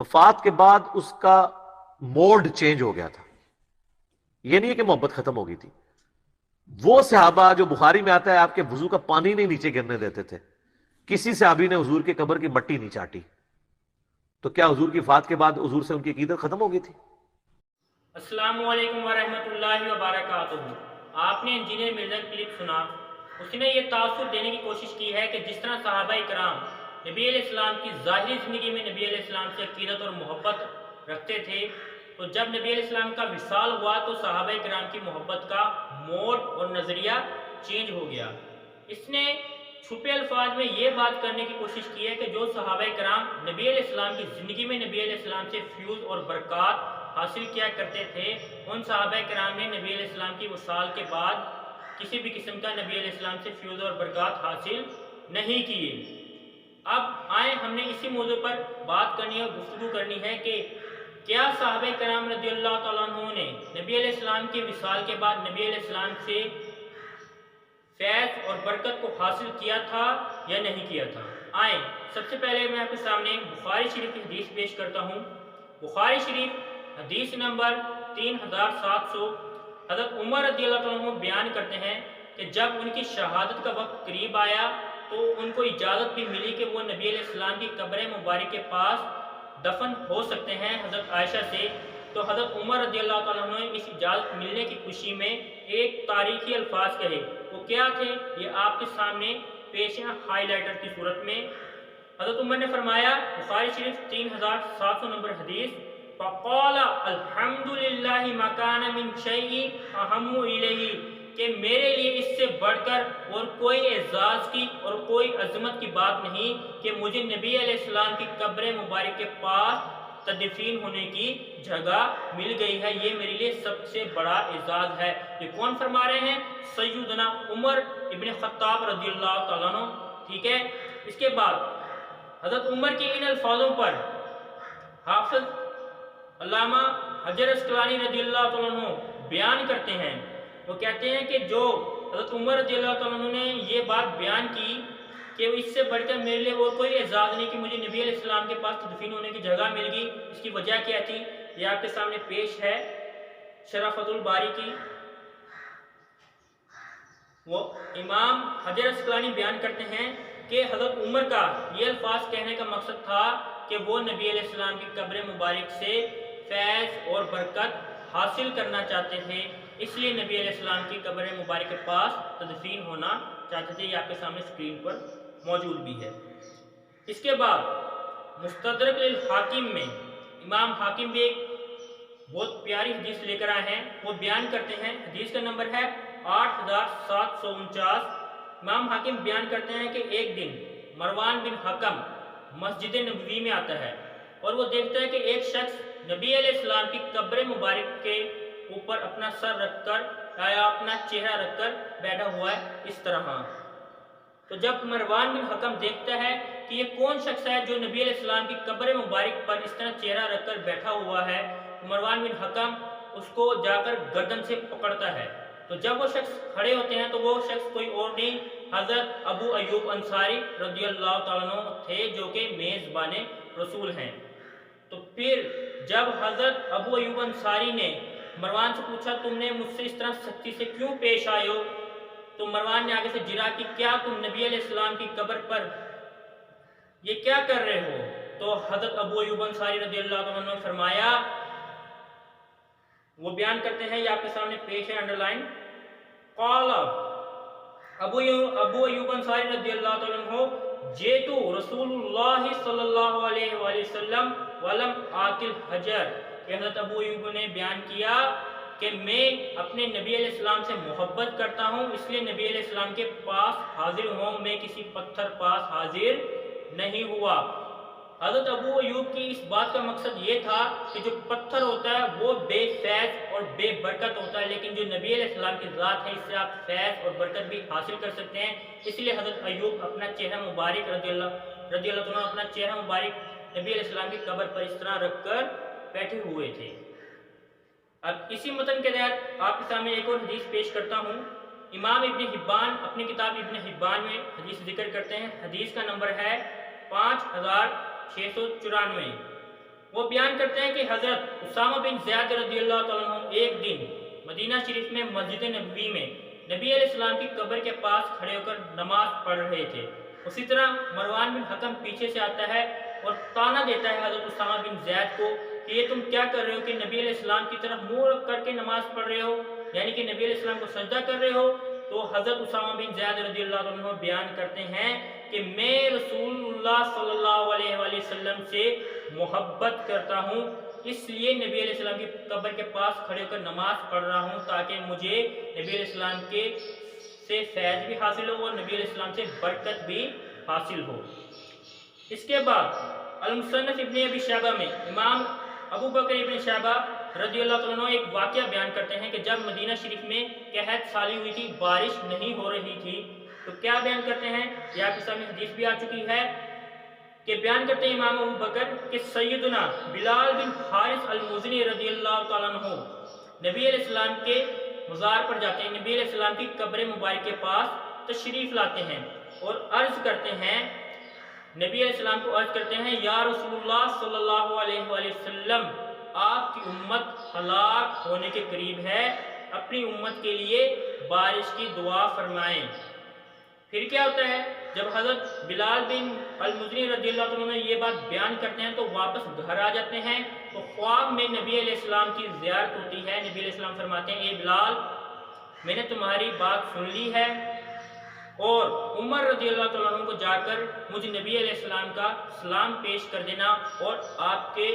وفات کے بعد اس کا موڈ چینج ہو گیا تھا. یہ نہیں ہے کہ محبت ختم ہو گئی تھی. وہ صحابہ جو بخاری میں آتا ہے آپ کے وضو کا پانی نہیں نیچے گرنے دیتے تھے. کسی صحابی نے حضور کے قبر کی مٹی نہیں چاٹی. تو کیا حضور کی وفات کے بعد حضور سے ان کی عقیدت ختم ہو گئی تھی؟ السلام علیکم ورحمۃ اللہ وبرکاتہ. آپ نے انجینئر مرزا کا کلپ سنا. اس نے یہ تاثر دینے کی کوشش کی ہے کہ جس طرح صحابہ کرام نبی علیہ السلام کی ظاہری زندگی میں نبی علیہ السلام سے عقیدت اور محبت رکھتے تھے، تو جب نبی علیہ السلام کا وصال ہوا تو صحابہ کرام کی محبت کا موڈ اور نظریہ چینج ہو گیا. اس نے چھپے الفاظ میں یہ بات کرنے کی کوشش کی ہے کہ جو صحابہ کرام نبی علیہ السلام کی زندگی میں نبی علیہ السلام سے فیوز اور برکات حاصل کیا کرتے تھے، ان صحابہ کرام نے نبی علیہ السلام کی وصال کے بعد کسی بھی قسم کا نبی علیہ السلام سے فیوز اور برکات حاصل نہیں کیے. اب آئیں ہم نے اسی موضوع پر بات کرنی اور گفتگو کرنی ہے کہ کیا صحابہ کرام رضی اللہ تعالیٰ عنہ نے نبی علیہ السلام کے وصال کے بعد نبی علیہ السلام سے فیض اور برکت کو حاصل کیا تھا یا نہیں کیا تھا. آئیں سب سے پہلے میں آپ کے سامنے بخاری شریف کی حدیث پیش کرتا ہوں. بخاری شریف حدیث نمبر 3700. حضرت عمر رضی اللہ عنہ بیان کرتے ہیں کہ جب ان کی شہادت کا وقت قریب آیا تو ان کو اجازت بھی ملی کہ وہ نبی علیہ السلام کی قبر مبارک کے پاس دفن ہو سکتے ہیں حضرت عائشہ سے. تو حضرت عمر رضی اللہ تعالیٰ عنہ نے اس اجازت ملنے کی خوشی میں ایک تاریخی الفاظ کہے. وہ کیا تھے یہ آپ کے سامنے پیش ہیں ہائی لائٹر کی صورت میں. حضرت عمر نے فرمایا، بخاری شریف 3700 نمبر حدیث، فقال الحمد للہ مکان من شیء اہم الیہ، کہ میرے لیے اس سے بڑھ کر اور کوئی اعزاز کی اور کوئی عظمت کی بات نہیں کہ مجھے نبی علیہ السلام کی قبر مبارک کے پاس تدفین ہونے کی جگہ مل گئی ہے. یہ میرے لیے سب سے بڑا اعزاز ہے. یہ کون فرما رہے ہیں؟ سیدنا عمر ابن خطاب رضی اللہ تعالیٰ عنہ. ٹھیک ہے. اس کے بعد حضرت عمر کے ان الفاظوں پر حافظ علامہ حجر اسقلانی رضی اللہ تعالیٰ عنہ بیان کرتے ہیں. وہ کہتے ہیں کہ جو حضرت عمر رضی اللہ تعالیٰ عنہ نے یہ بات بیان کی کہ اس سے بڑھ کر میرے لیے اور کوئی اعزاز نہیں کہ مجھے نبی علیہ السلام کے پاس تدفین ہونے کی جگہ مل گئی، اس کی وجہ کیا تھی یہ آپ کے سامنے پیش ہے شرح فتح الباری کی. وہ امام حجر اسقلانی بیان کرتے ہیں کہ حضرت عمر کا یہ الفاظ کہنے کا مقصد تھا کہ وہ نبی علیہ السلام کی قبر مبارک سے فیض اور برکت حاصل کرنا چاہتے تھے، اس لیے نبی علیہ السلام کی قبر مبارک کے پاس تدفین ہونا چاہتے تھے. یہ آپ کے سامنے اسکرین پر موجود بھی ہے. اس کے بعد مستدرک للحاکم میں امام حاکم بھی ایک بہت پیاری حدیث لے کر آئے ہیں. وہ بیان کرتے ہیں، حدیث کا نمبر ہے 8749. امام حاکم بیان کرتے ہیں کہ ایک دن مروان بن حکم مسجد نبوی میں آتا ہے اور وہ دیکھتا ہے کہ ایک شخص نبی علیہ السلام کی قبر مبارک کے اوپر اپنا سر رکھ کر یا اپنا چہرہ رکھ کر بیٹھا ہوا ہے اس طرح. تو جب مروان بن حکم دیکھتا ہے کہ یہ کون شخص ہے جو نبی علیہ السلام کی قبر مبارک پر اس طرح چہرہ رکھ کر بیٹھا ہوا ہے، مروان بن حکم اس کو جا کر گردن سے پکڑتا ہے. تو جب وہ شخص کھڑے ہوتے ہیں تو وہ شخص کوئی اور نہیں حضرت ابو ایوب انصاری رضی اللہ تعالیٰ عنہ تھے جو کہ میزبان رسول ہیں. تو پھر جب حضرت ابو ایوب انصاری نے مروان سے پوچھا تم نے مجھ سے اس طرح سختی سے کیوں پیش آئے ہو، تو مروان نے آگے سے جرا کہ کیا تم نبی علیہ السلام کی قبر پر یہ کیا کر رہے ہو؟ تو حضرت ابو ایوب انصاری رضی اللہ عنہ نے فرمایا، وہ بیان کرتے ہیں یہ آپ کے سامنے پیش ہے انڈر لائن، قال ابو ایوب انصاری رضی اللہ تعالیٰ عنہ جیتو رسول اللہ صلی اللہ علیہ وآلہ وسلم ولم آتل حجر، کہ حضرت ابو ایوب نے بیان کیا کہ میں اپنے نبی علیہ السلام سے محبت کرتا ہوں اس لیے نبی علیہ السلام کے پاس حاضر ہوں، میں کسی پتھر پاس حاضر نہیں ہوا. حضرت ابو ایوب کی اس بات کا مقصد یہ تھا کہ جو پتھر ہوتا ہے وہ بے فیض اور بے برکت ہوتا ہے، لیکن جو نبی علیہ السلام کی ذات ہے اس سے آپ فیض اور برکت بھی حاصل کر سکتے ہیں. اس لیے حضرت ایوب اپنا چہرہ مبارک رضی اللہ عنہ اپنا چہرہ مبارک نبی علیہ السلام کی قبر پر اس طرح رکھ کر بیٹھے ہوئے تھے. اب اسی متن کے تحت آپ کے سامنے ایک اور حدیث پیش کرتا ہوں. امام ابن حبان اپنی کتاب ابن حبان میں حدیث ذکر کرتے ہیں. حدیث کا نمبر ہے 5694. کرتے ہیں کہ حضرت اسامہ بن زید رضی اللہ تعالیٰ عنہ ایک دن مدینہ شریف میں مسجد نبوی میں نبی علیہ السلام کی قبر کے پاس کھڑے ہو کر نماز پڑھ رہے تھے۔ اسی طرح مروان بن حکم پیچھے سے آتا ہے اور طعنہ دیتا ہے حضرت اسامہ بن زید کو کہ یہ تم کیا کر رہے ہو کہ نبی علیہ السلام کی طرف منہ کر کے نماز پڑھ رہے ہو، یعنی کہ نبی علیہ السلام کو سجدہ کر رہے ہو۔ تو حضرت اسامہ بن زید رضی اللہ عنہ بیان کرتے ہیں کہ میں رسول اللہ صلی اللہ علیہ وآلہ وسلم سے محبت کرتا ہوں، اس لیے نبی علیہ السلام کی قبر کے پاس کھڑے ہو کر نماز پڑھ رہا ہوں تاکہ مجھے نبی علیہ السلام کے سے فیض بھی حاصل ہو اور نبی علیہ السلام سے برکت بھی حاصل ہو۔ اس کے بعد المصنف ابن ابی شیبہ میں امام ابو بکر ابن شیبہ رضی اللہ تعالیٰ عنہ ایک واقعہ بیان کرتے ہیں کہ جب مدینہ شریف میں قحط سالی ہوئی تھی، بارش نہیں ہو رہی تھی، تو کیا بیان کرتے ہیں، یہ آپ کے سامنے حدیث بھی آ چکی ہے کہ بیان کرتے ہیں امام ابو بکر کہ سیدنا بلال بن حارث المزنی رضی اللہ تعالیٰ عنہ نبی علیہ السلام کے مزار پر جاتے ہیں، نبی علیہ السلام کی قبر مبارک کے پاس تشریف لاتے ہیں اور عرض کرتے ہیں، نبی علیہ السلام کو عرض کرتے ہیں، یا رسول اللہ صلی اللہ علیہ وآلہ وسلم، آپ کی امت ہلاک ہونے کے قریب ہے، اپنی امت کے لیے بارش کی دعا فرمائیں۔ پھر کیا ہوتا ہے، جب حضرت بلال بن المزنی رضی اللہ عنہ یہ بات بیان کرتے ہیں تو واپس گھر آ جاتے ہیں، تو خواب میں نبی علیہ السلام کی زیارت ہوتی ہے۔ نبی علیہ السلام فرماتے ہیں، اے بلال، میں نے تمہاری بات سن لی ہے اور عمر رضی اللہ تعالیٰ عنہ کو جا کر مجھے نبی علیہ السلام کا سلام پیش کر دینا اور آپ کے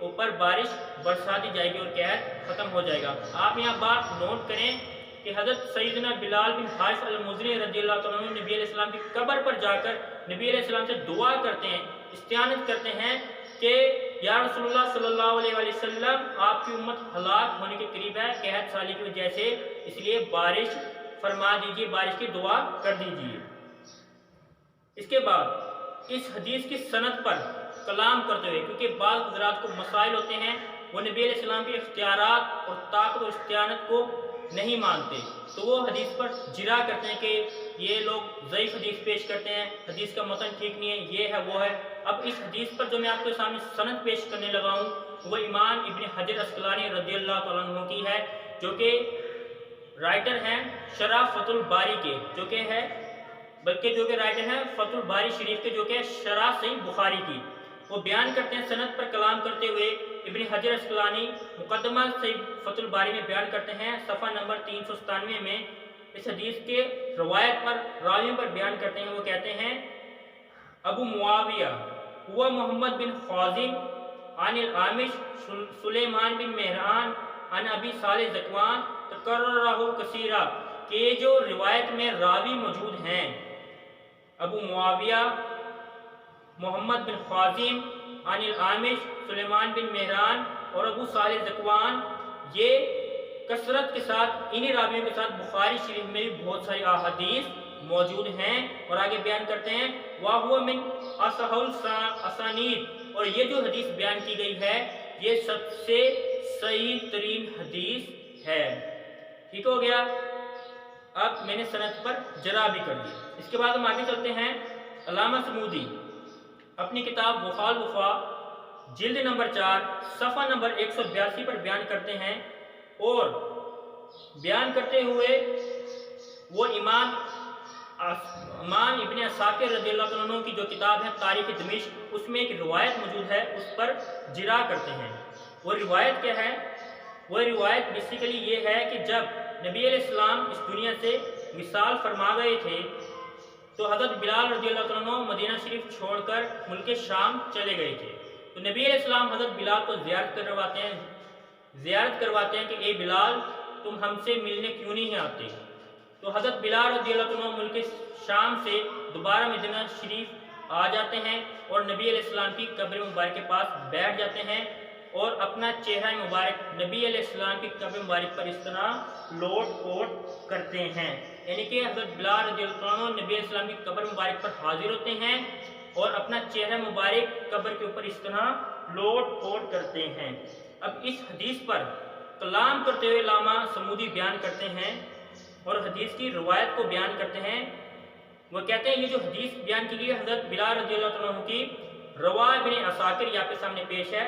اوپر بارش برسا دی جائے گی اور قحط ختم ہو جائے گا۔ آپ یہاں بات نوٹ کریں کہ حضرت سیدنا بلال بن حارث المزنی رضی اللہ تعالیٰ عنہ نبی علیہ السلام کی قبر پر جا کر نبی علیہ السلام سے دعا کرتے ہیں، استعانت کرتے ہیں کہ یا رسول اللہ صلی اللہ علیہ وآلہ وسلم، آپ کی امت ہلاک ہونے کے قریب ہے قحط سالی کی وجہ سے، اس لیے بارش فرما دیجیے، بارش کی دعا کر دیجیے۔ اس کے بعد اس حدیث کی سند پر کلام کرتے ہوئے، کیونکہ بعض حضرات کو مسائل ہوتے ہیں، وہ نبی علیہ السلام کے اختیارات اور طاقت اور استعانت کو نہیں مانتے، تو وہ حدیث پر جرا کرتے ہیں کہ یہ لوگ ضعیف حدیث پیش کرتے ہیں، حدیث کا متن ٹھیک نہیں ہے، یہ ہے وہ ہے۔ اب اس حدیث پر جو میں آپ کے سامنے سند پیش کرنے لگا ہوں وہ امام ابن حجر عسقلانی رضی اللہ تعالیٰ عنہ کی ہے، جو کہ رائٹر ہیں شرح فتح الباری کے، جو کہ رائٹر ہیں فتح الباری شریف کے، جو کہ شرح صحیح بخاری کی۔ وہ بیان کرتے ہیں سند پر کلام کرتے ہوئے، ابن حجر عسقلانی مقدمہ صحیح فتح الباری میں بیان کرتے ہیں صفحہ نمبر 397 میں اس حدیث کے روایت پر راویوں پر بیان کرتے ہیں، وہ کہتے ہیں، ابو معاویہ ہوا محمد بن خازم عن العامش سلیمان بن مہران عن ابی صالح ذکوان تکررہ کثیرہ، کہ یہ جو روایت میں راوی موجود ہیں ابو معاویہ محمد بن خازم عن العامش سلیمان بن مہران اور ابو صالح ذکوان، یہ کثرت کے ساتھ انہی راویوں کے ساتھ بخاری شریف میں بھی بہت ساری احادیث موجود ہیں۔ اور آگے بیان کرتے ہیں، وَهُوَ مِنْ أَصَحُّ الْأَسَانِيدِ، اور یہ جو حدیث بیان کی گئی ہے یہ سب سے صحیح ترین حدیث ہے۔ ٹھیک ہو گیا، اب میں نے سند پر جرا بھی کر دی۔ اس کے بعد ہم آگے چلتے ہیں، علامہ سمودی اپنی کتاب وفاء الوفا جلد نمبر 4 صفحہ نمبر 182 پر بیان کرتے ہیں، اور بیان کرتے ہوئے وہ امام ابن عساکر رضی اللہ عنہ کی جو کتاب ہے تاریخ دمشق، اس میں ایک روایت موجود ہے، اس پر جرا کرتے ہیں۔ وہ روایت کیا ہے؟ وہ روایت بیسیکلی یہ ہے کہ جب نبی علیہ السلام اس دنیا سے وصال فرما گئے تھے تو حضرت بلال رضی اللہ عنہ مدینہ شریف چھوڑ کر ملک شام چلے گئے تھے، تو نبی علیہ السلام حضرت بلال کو زیارت کرواتے ہیں کہ اے بلال، تم ہم سے ملنے کیوں نہیں آتے؟ تو حضرت بلال رضی اللہ عنہ ملک شام سے دوبارہ مدینہ شریف آ جاتے ہیں اور نبی علیہ السلام کی قبر مبارک کے پاس بیٹھ جاتے ہیں اور اپنا چہرہ مبارک نبی علیہ السلام کی قبر مبارک پر اس طرح لوٹ پوٹ کرتے ہیں، یعنی کہ حضرت بلال رضی اللہ عنہ نبی علیہ السلام کی قبر مبارک پر حاضر ہوتے ہیں اور اپنا چہرہ مبارک قبر کے اوپر اس طرح لوٹ پوٹ کرتے ہیں۔ اب اس حدیث پر کلام کرتے ہوئے علامہ سمودی بیان کرتے ہیں اور حدیث کی روایت کو بیان کرتے ہیں۔ وہ کہتے ہیں یہ جو حدیث بیان کی گئی حضرت بلال رضی اللہ عنہ کی، روا ابن عساکر یہ آپ کے سامنے پیش ہے،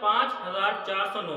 5409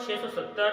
670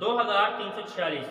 2346।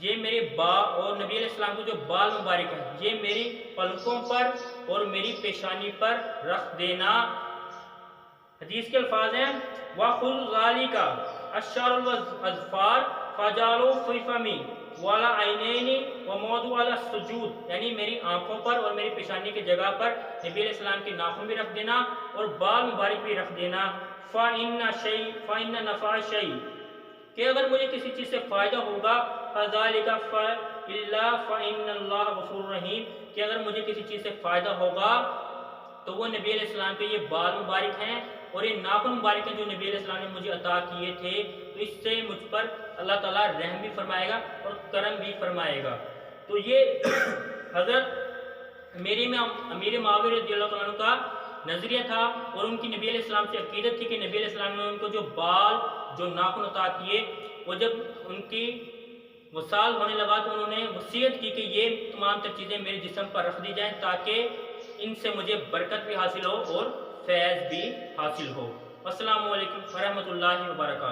یہ میرے اور نبی علیہ السلام کے جو بال مبارک ہیں یہ میری پلکوں پر اور میری پیشانی پر رکھ دینا۔ حدیث کے الفاظ ہیں وَخُذْ ذَلِكَ الشَّعْرُ وَالْأَظْفَارُ فَجَعَلُوا فِي فَمِي وَعَلَى عَيْنَيْنِ وَمَوْضِعَ السُّجُودِ، یعنی میری آنکھوں پر اور میری پیشانی کی جگہ پر نبی علیہ السلام کے ناخن بھی رکھ دینا اور بال مبارک بھی رکھ دینا۔ فَإِنَّ نَفْعَ شَيْءٍ، کہ اگر مجھے کسی چیز سے فائدہ ہوگا، فَذَلِكَ إِلَّا فَإِنَّ اللَّهَ غَفُورٌ رَحِيمٌ، کہ اگر مجھے کسی چیز سے فائدہ ہوگا تو وہ نبی علیہ السلام کے یہ بال مبارک ہیں اور یہ ناخن مبارک ہیں جو نبی علیہ السلام نے مجھے عطا کیے تھے، تو اس سے مجھ پر اللہ تعالیٰ رحم بھی فرمائے گا اور کرم بھی فرمائے گا۔ تو یہ حضرت امیر معاویہ رضی اللہ عنہ کا نظریہ تھا اور ان کی نبی علیہ السلام سے عقیدت تھی کہ نبی علیہ السلام نے ان کو جو بال جو ناخن عطا کیے، وہ جب ان کی وصال ہونے لگا تو انہوں نے وصیت کی کہ یہ تمام تر چیزیں میرے جسم پر رکھ دی جائیں تاکہ ان سے مجھے برکت بھی حاصل ہو اور فیض بھی حاصل ہو۔ السلام علیکم ورحمۃ اللہ وبرکاتہ۔